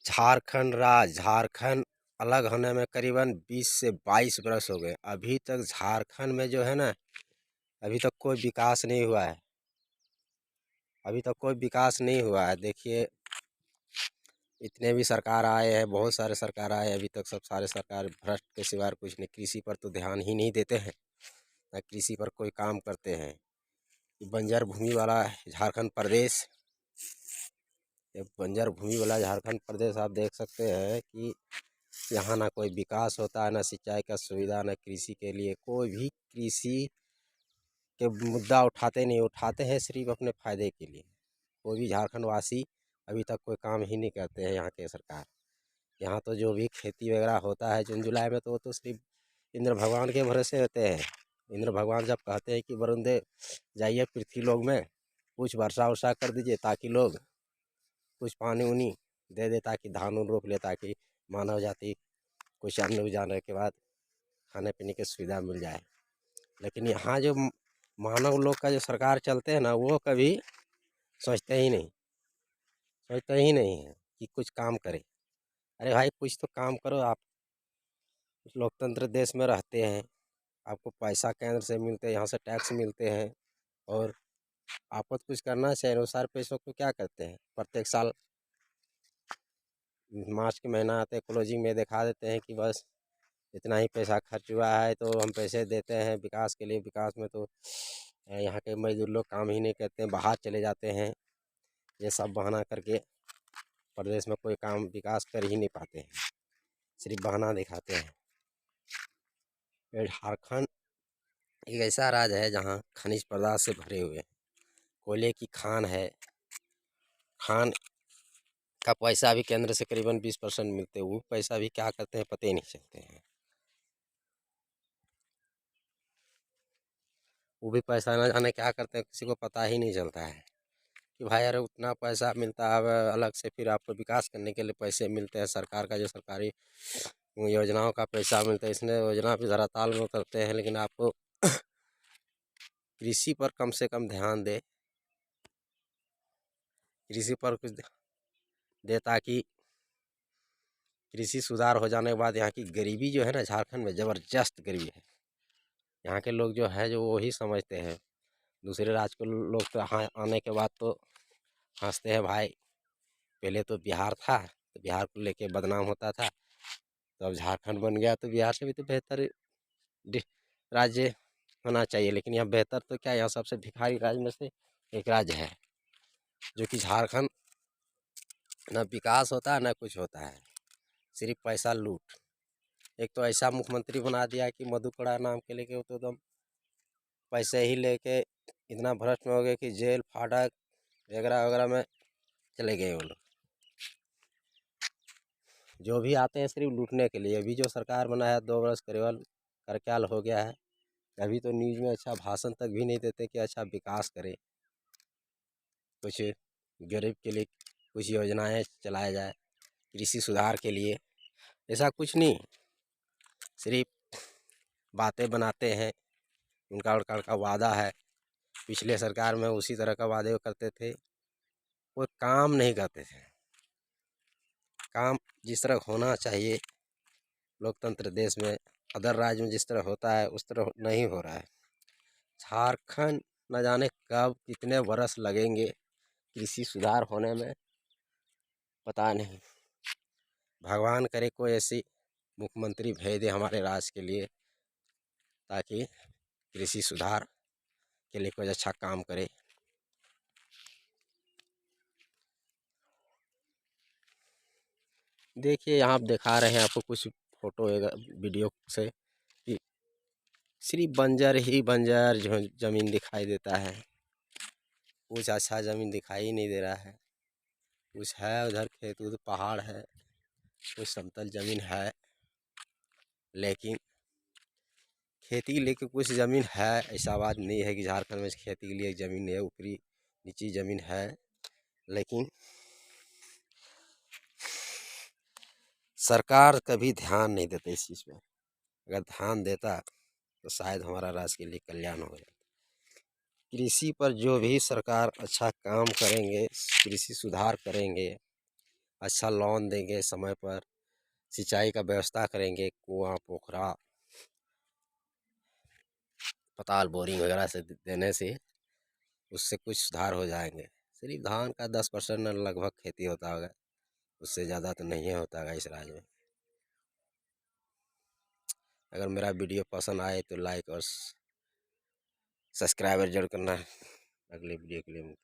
झारखंड अलग होने में करीबन 20 से 22 वर्ष हो गए। अभी तक झारखंड में जो है ना, अभी तक कोई विकास नहीं हुआ है। देखिए, इतने भी सरकार आए हैं, बहुत सारे सरकार आए, अभी तक सब सारे सरकार भ्रष्ट के सिवाय कुछ नहीं। कृषि पर तो ध्यान ही नहीं देते हैं, ना कृषि पर कोई काम करते हैं। बंजर भूमि वाला झारखंड प्रदेश, ये बंजर भूमि वाला झारखंड प्रदेश आप देख सकते हैं कि यहाँ ना कोई विकास होता है, ना सिंचाई का सुविधा, ना कृषि के लिए कोई भी कृषि के मुद्दा उठाते हैं सिर्फ अपने फायदे के लिए। कोई भी झारखंड वासी अभी तक कोई काम ही नहीं करते हैं यहाँ के सरकार। यहाँ तो जो भी खेती वगैरह होता है जून जुलाई में, तो वो तो सिर्फ इंद्र भगवान के भरोसे होते हैं। इंद्र भगवान जब कहते हैं कि वरुण देव जाइए पृथ्वी लोक में, कुछ वर्षा वर्षा कर दीजिए ताकि लोग कुछ पानी उनी दे दे, ताकि धान उन रोप ले, ताकि मानव जाति कुछ अन्न उजाने के बाद खाने पीने की सुविधा मिल जाए। लेकिन यहाँ जो मानव लोग का जो सरकार चलते हैं ना, वो कभी सोचते ही नहीं है कि कुछ काम करे। अरे भाई, कुछ तो काम करो। आप लोकतंत्र देश में रहते हैं, आपको पैसा केंद्र से मिलते हैं, यहाँ से टैक्स मिलते हैं, और आपको तो कुछ करना चाहिए। अनुसार पैसों को क्या करते हैं, प्रत्येक साल मार्च के महीना आते क्लोजिंग में दिखा देते हैं कि बस इतना ही पैसा खर्च हुआ है, तो हम पैसे देते हैं विकास के लिए। विकास में तो यहाँ के मजदूर लोग काम ही नहीं करते हैं, बाहर चले जाते हैं। ये सब बहाना करके प्रदेश में कोई काम विकास कर ही नहीं पाते हैं, सिर्फ बहाना दिखाते हैं। ये झारखंड एक ऐसा राज्य है जहाँ खनिज पदार्थ से भरे हुए हैं। कोयले की खान है, खान का पैसा भी केंद्र से करीबन 20% मिलते हैं। वो पैसा भी क्या करते हैं पता ही नहीं चलते हैं। वो भी पैसा न जाने क्या करते हैं, किसी को पता ही नहीं चलता है कि भाई अरे उतना पैसा मिलता है। अलग से फिर आपको विकास करने के लिए पैसे मिलते हैं, सरकार का जो सरकारी योजनाओं का पैसा मिलता है, इसने योजना भी धराताल में उतरते हैं। लेकिन आपको कृषि पर कम से कम ध्यान दे, कृषि पर कुछ दे, ताकि कृषि सुधार हो जाने के बाद यहाँ की गरीबी जो है ना, झारखंड में ज़बरदस्त गरीबी है। यहाँ के लोग जो है जो वही समझते हैं। दूसरे राज्य के लोग तो यहाँ आने के बाद तो हंसते हैं, भाई पहले तो बिहार था तो बिहार को लेके बदनाम होता था, तो अब झारखंड बन गया तो बिहार से भी तो बेहतर राज्य होना चाहिए। लेकिन यहाँ बेहतर तो क्या, यहाँ सबसे भिखारी राज्य में से एक राज्य है, जो कि झारखंड। ना विकास होता है ना कुछ होता है, सिर्फ पैसा लूट। एक तो ऐसा मुख्यमंत्री बना दिया कि मधुकड़ा नाम के लेके वो तो एकदम पैसे ही लेके इतना भ्रष्ट में हो गए कि जेल फाटक वगैरह वगैरह में चले गए वो लोग। जो भी आते हैं सिर्फ लूटने के लिए। अभी जो सरकार बना है 2 वर्ष करीबन करक्याल हो गया है, अभी तो न्यूज़ में अच्छा भाषण तक भी नहीं देते कि अच्छा विकास करे, कुछ गरीब के लिए कुछ योजनाएं चलाया जाए, कृषि सुधार के लिए। ऐसा कुछ नहीं, सिर्फ बातें बनाते हैं। उनका वादा है, पिछले सरकार में उसी तरह का वादे करते थे, कोई काम नहीं करते थे। काम जिस तरह होना चाहिए लोकतंत्र देश में, अदर राज्य में जिस तरह होता है उस तरह नहीं हो रहा है। झारखंड न जाने कब कितने बरस लगेंगे कृषि सुधार होने में, पता नहीं। भगवान करे कोई ऐसी मुख्यमंत्री भेज दे हमारे राज्य के लिए, ताकि कृषि सुधार के लिए कुछ अच्छा काम करे। देखिए, यहाँ आप दिखा रहे हैं आपको कुछ फोटो वीडियो से कि सिर्फ बंजर ही बंजर जो ज़मीन दिखाई देता है, कुछ अच्छा ज़मीन दिखाई नहीं दे रहा है। कुछ है उधर खेत उधर पहाड़ है, कुछ समतल ज़मीन है, लेकिन खेती के लिए कुछ ज़मीन है। ऐसा बात नहीं है कि झारखंड में खेती के लिए ज़मीन नहीं है, ऊपरी नीची ज़मीन है। लेकिन सरकार कभी ध्यान नहीं देते इस चीज़ पे। अगर ध्यान देता तो शायद हमारा राज्य के लिए कल्याण हो जाता। कृषि पर जो भी सरकार अच्छा काम करेंगे, कृषि सुधार करेंगे, अच्छा लोन देंगे समय पर, सिंचाई का व्यवस्था करेंगे, कुआं पोखरा पताल बोरिंग वगैरह से देने से उससे कुछ सुधार हो जाएंगे। सिर्फ धान का 10% लगभग खेती होता होगा, उससे ज़्यादा तो नहीं होता है इस राज्य में। अगर मेरा वीडियो पसंद आए तो लाइक और सब्सक्राइबर जरूर करना। अगले वीडियो के लिए